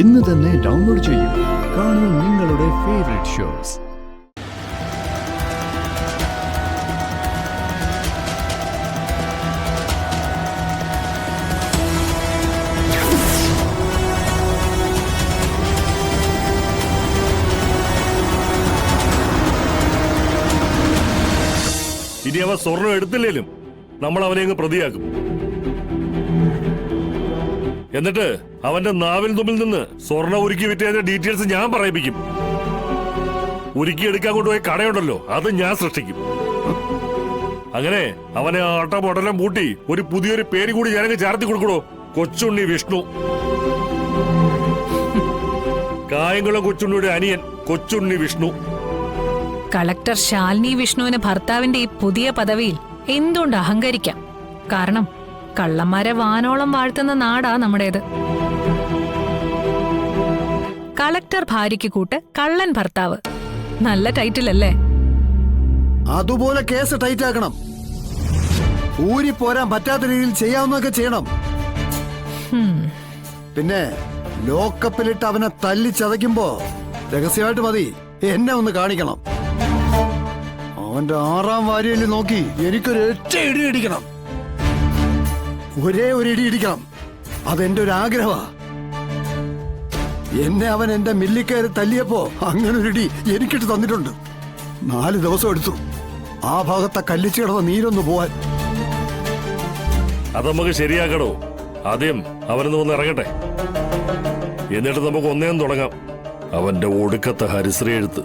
ഇന്ന് തന്നെ ഡൗൺലോഡ് ചെയ്യൂ. കാണൂ നിങ്ങളുടെ ഫേവറേറ്റ് ഷോസ്. ഇനി അവൻ സ്വർണം എടുത്തില്ലേലും നമ്മൾ അവനെ അങ്ങ് പ്രതിയാക്കും. എന്നിട്ട് അവന്റെ നാവിൽ തുമ്പിൽ നിന്ന് സ്വർണം ഉരുക്കി വിറ്റതിന്റെ ഡീറ്റെയിൽസ് ഞാൻ പറയിപ്പിക്കും. ഉരുക്കി എടുക്കാൻ കൊണ്ടുപോയ കടയുണ്ടല്ലോ, അത് ഞാൻ സൃഷ്ടിക്കും. അങ്ങനെ അവനെ ആട്ടമൊടലം പൂട്ടി ഒരു പുതിയൊരു പേര് കൂടി ഞാനങ്ങ് ചേർത്തി കൊടുക്കണോ, കൊച്ചുണ്ണി വിഷ്ണു. കായംകുളം കൊച്ചുണ്ണിയുടെ അനിയൻ കൊച്ചുണ്ണി വിഷ്ണു. കളക്ടർ ശാലിനി വിഷ്ണുവിന് ഭർത്താവിന്റെ ഈ പുതിയ പദവിയിൽ എന്തുകൊണ്ട് അഹങ്കരിക്കാം? കാരണം കള്ളന്മാരെ വാനോളം വാഴ്ത്തുന്ന നാടാ നമ്മുടേത്. കളക്ടർ ഭാര്യയ്ക്ക് കൂട്ട് കള്ളൻ ഭർത്താവ്. നല്ല ടൈറ്റിൽ അല്ലേ? അതുപോലെ കേസ് ടൈറ്റ് ആക്കണം. ഊരി പോരാൻ പറ്റാത്ത രീതിയിൽ ചെയ്യാവുന്നതൊക്കെ ചെയ്യണം. പിന്നെ ലോക്കപ്പിലിട്ട് അവനെ തല്ലി ചതയ്ക്കുമ്പോ രഹസ്യമായിട്ട് മതി എന്നെ ഒന്ന് കാണിക്കണം. അവന്റെ 6ാം വാരിയിൽ നോക്കി എനിക്കൊരു ഒറ്റ ഇടി ഇടിക്കണം. ഒരേ ഒരു ഇടി ഇടിക്കണം. അതെന്റെ ഒരു ആഗ്രഹമാ. എന്നെ അവൻ എന്റെ മില്ലിക്കയറി തല്ലിയപ്പോ അങ്ങനെ ഒരു ഇടി എനിക്കിട്ട് തന്നിട്ടുണ്ട്. 4 ദിവസം എടുത്തു ആ ഭാഗത്തെ കല്ലിച്ചു കിടന്ന നീരൊന്ന് പോവാൻ. അത് നമുക്ക് ശരിയാക്കണോ? ആദ്യം അവനൊന്ന് വന്ന് ഇറങ്ങട്ടെ, എന്നിട്ട് നമുക്ക് ഒന്നേം തുടങ്ങാം. അവന്റെ ഒടുക്കത്തെ ഹരിശ്രീ എഴുത്ത്.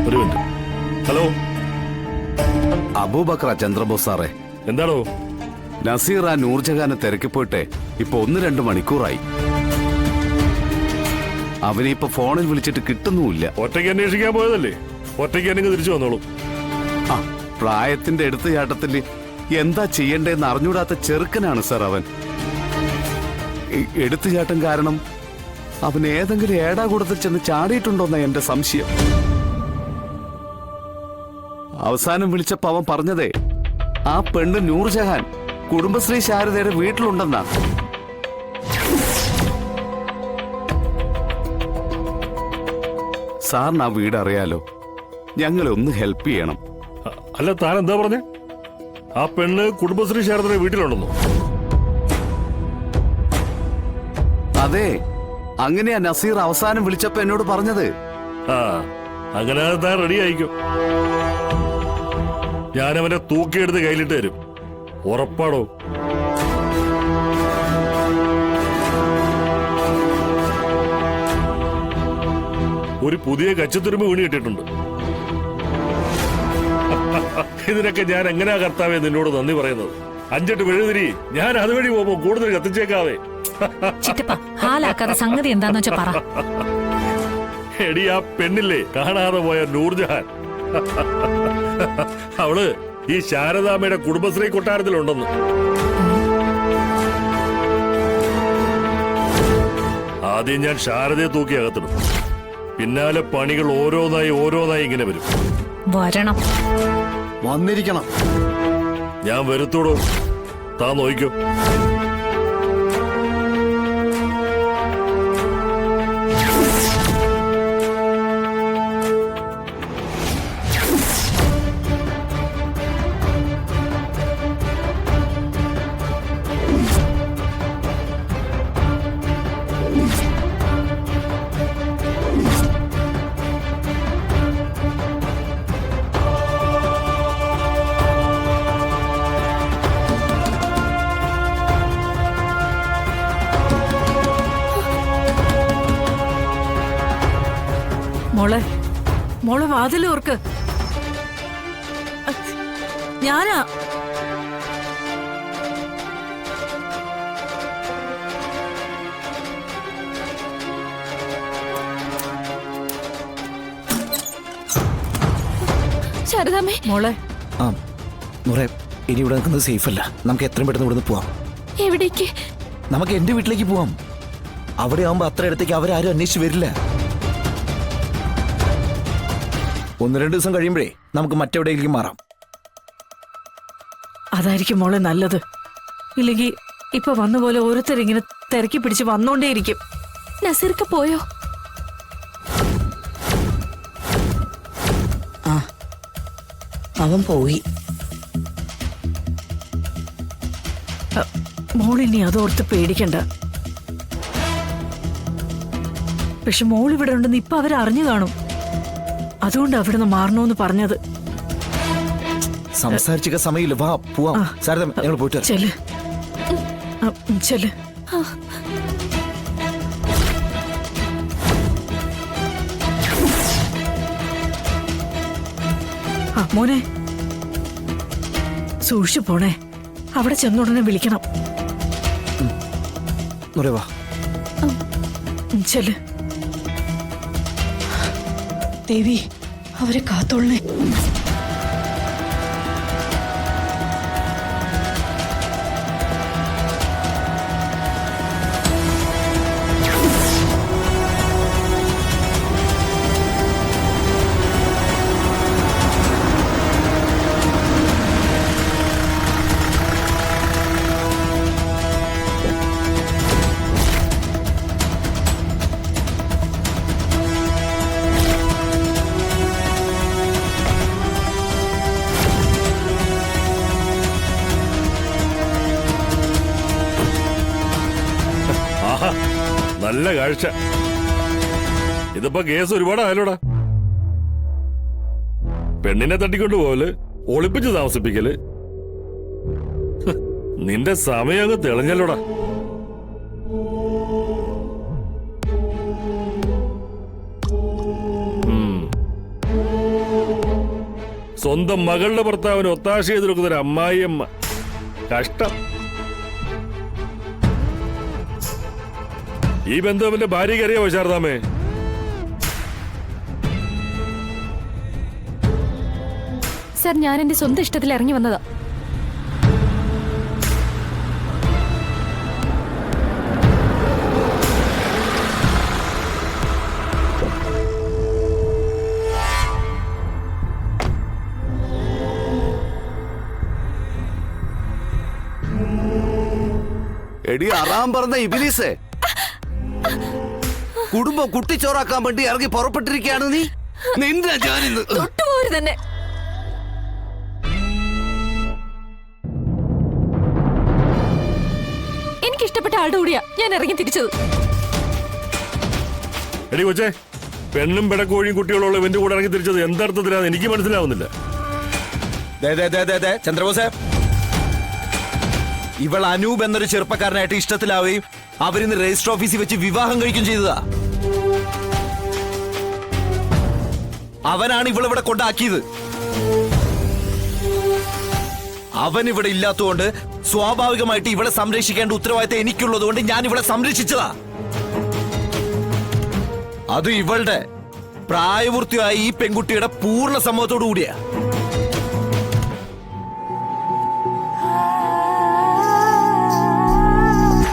ഒരു മിനിറ്റ്. ഹലോ, അബൂബക്കർ ചന്ദ്രബോസ് സാറേ. എന്താണോ? നസീർ ആ നൂർജഹാനെ തിരക്കി പോയിട്ട് ഇപ്പൊ 1-2 മണിക്കൂറായി. അവനെ ഇപ്പൊ ഫോണിൽ വിളിച്ചിട്ട് കിട്ടുന്നുമില്ല. ഒറ്റയ്ക്ക് അന്വേഷിക്കാൻ പോയതല്ലേ, ഒറ്റയ്ക്ക് തന്നെ തിരിച്ചു വന്നോളൂ. ആ പ്രായത്തിന്റെ എടുത്തുചാട്ടത്തിൽ എന്താ ചെയ്യണ്ടേന്ന് അറിഞ്ഞൂടാത്ത ചെറുക്കനാണ് സാർ അവൻ. എടുത്തുചാട്ടം കാരണം അവൻ ഏതെങ്കിലും ഏടാകൂടത്തിൽ ചെന്ന് ചാടിയിട്ടുണ്ടോന്ന എന്റെ സംശയം. അവസാനം വിളിച്ചപ്പോ അവൻ പറഞ്ഞതേ ആ പെണ്ണ് നൂർജഹാൻ കുടുംബശ്രീ ശാരദയുടെ വീട്ടിലുണ്ടെന്നാ. സാറിന് ആ വീട് അറിയാലോ, ഞങ്ങളെ ഒന്ന് ഹെൽപ്പ് ചെയ്യണം. അല്ല, താൻ എന്താ പറഞ്ഞേ? ആ പെണ്ണ് കുടുംബശ്രീ ശാരദയുടെ വീട്ടിലുണ്ടെന്നോ? അതെ, അങ്ങനെയാ നസീർ അവസാനം വിളിച്ചപ്പോ എന്നോട് പറഞ്ഞത്. ആ, അങ്ങനെ താൻ റെഡി ആയിക്കോ. ഞാനവനെ തൂക്കിയെടുത്ത് കയ്യിലിട്ട് തരും. ഉറപ്പാടോ? ഒരു പുതിയ കച്ചത്തുരുമ്പ് വീണ് കിട്ടിയിട്ടുണ്ട്. ഇതിനൊക്കെ ഞാൻ എങ്ങനെയാ കർത്താവേ നിന്നോട് നന്ദി പറയുന്നത്? 5-8 വെഴുതിരി ഞാൻ അതുവഴി പോകുമ്പോ കൂടുതൽ കത്തിച്ചേക്കാവേ. ഹാലാക്കാതെ സംഗതി എന്താന്ന് വെച്ചാ പറ. എടി, ആ പെണ്ണില്ലേ കാണാതെ പോയ നൂർജഹാൻ, അവള് ഈ ശാരദാമ്മയുടെ കുടുംബശ്രീ കൊട്ടാരത്തിലുണ്ടെന്ന്. ആദ്യം ഞാൻ ശാരദയെ തൂക്കി അകത്തിടും. പിന്നാലെ പണികൾ ഓരോന്നായി ഇങ്ങനെ വരും. വരണം, വന്നിരിക്കണം. ഞാൻ വരുത്തോടോ, താൻ നോയിക്കോ. മോളെ വാതിലോർക്ക്. ഞാനാ. ശാരദാമ്മേ. മോളെ. ആ മുറേ, ഇനി ഇവിടെ നിൽക്കുന്നത് സേഫ് അല്ല. നമുക്ക് എത്രയും പെട്ടെന്ന് ഇവിടെ നിന്ന് പോവാം. എവിടേക്ക്? നമുക്ക് എന്റെ വീട്ടിലേക്ക് പോവാം. അവിടെ ആവുമ്പോ അത്ര ഇടത്തേക്ക് അവരാരും അന്വേഷിച്ച് വരില്ല. 1-2 ദിവസം കഴിയുമ്പോഴേ നമുക്ക് മറ്റെവിടെയെങ്കിലും മാറാം. അതായിരിക്കും മോളെ നല്ലത്. ഇല്ലെങ്കിൽ ഇപ്പൊ വന്ന പോലെ ഓരോരുത്തരിങ്ങനെ തിരക്കി പിടിച്ച് വന്നോണ്ടേയിരിക്കും. നസീർക്ക് പോയോ? അവൻ പോയി. മോളിനി അതോർത്ത് പേടിക്കണ്ട. പക്ഷെ മോൾ ഇവിടെ ഉണ്ടെന്ന് ഇപ്പൊ അവരറിഞ്ഞു കാണും. അതുകൊണ്ട് അവിടുന്ന് മാറണോന്ന് പറഞ്ഞത്. സംസാരിച്ച സമയമില്ല, വാ പോവാം. ശാരദാമ്മ, ഞങ്ങൾ പോയിട്ട് വരാം. ചെല്ല്. ചെല്ല്. മോനെ സൂക്ഷിച്ചു പോണേ. അവിടെ ചെന്നുടനെ വിളിക്കണം. നൂറേ വാ. ചെല്ല്. ദേവി, അവരെ കാത്തോളണേ. ആഹാ, നല്ല കാഴ്ച. ഇതിപ്പോ കേസ് ഒരുപാടായാലോടാ. പെണ്ണിനെ തട്ടിക്കൊണ്ടു പോവല്, ഒളിപ്പിച്ച് താമസിപ്പിക്കല്. നിന്റെ സമയം അങ്ങ് തെളിഞ്ഞല്ലോടാ. സ്വന്തം മകളുടെ ഭർത്താവിന് ഒത്താശ ചെയ്ത് കൊടുക്കുന്ന ഒരു അമ്മായിയമ്മ. കഷ്ടം. ഈ ബന്ധം അവന്റെ ഭാര്യയ്ക്ക് അറിയാമോ ശാരദാമ്മേ? സർ, ഞാൻ എന്റെ സ്വന്തം ഇഷ്ടത്തിൽ ഇറങ്ങി വന്നതാ. എടി അറാം പറഞ്ഞ ഇബിലീസേ, കുടുംബം കുട്ടിച്ചോറാക്കാൻ വേണ്ടി ഇറങ്ങി പുറപ്പെട്ടിരിക്കുകയാണ് നീ. നിന്റെ ഞാനിന്ന് തൊട്ടുപോര് തന്നെ. എനിക്കിഷ്ടപ്പെട്ട ആളുടെ കൂടിയാ ഞാൻ ഇറങ്ങി തിരിച്ചത്. എടി കൊച്ചേ, പെണ്ണും പിടക്കോഴിയും കുട്ടികളുള്ള ഇവന്റെ കൂടെ ഇറങ്ങി തിരിച്ചത് എന്തർത്ഥത്തിലാന്ന് എനിക്ക് മനസ്സിലാവുന്നില്ല. ചന്ദ്രബോസേ, ഇവൾ അനൂപ് എന്നൊരു ചെറുപ്പക്കാരനായിട്ട് ഇഷ്ടത്തിലാവുകയും അവരിന്ന് രജിസ്റ്റർ ഓഫീസിൽ വെച്ച് വിവാഹം കഴിക്കുകയും ചെയ്തതാ. അവനാണ് ഇവളിവിടെ കൊണ്ടാക്കിയത്. അവൻ ഇവിടെ ഇല്ലാത്തതുകൊണ്ട് സ്വാഭാവികമായിട്ട് ഇവളെ സംരക്ഷിക്കേണ്ട ഉത്തരവാദിത്തം എനിക്കുള്ളതുകൊണ്ട് ഞാൻ ഇവളെ സംരക്ഷിച്ചതാ. അത് ഇവളുടെ പ്രായപൂർത്തിയായ ഈ പെൺകുട്ടിയുടെ പൂർണ്ണ സമ്മതത്തോടു കൂടിയാ.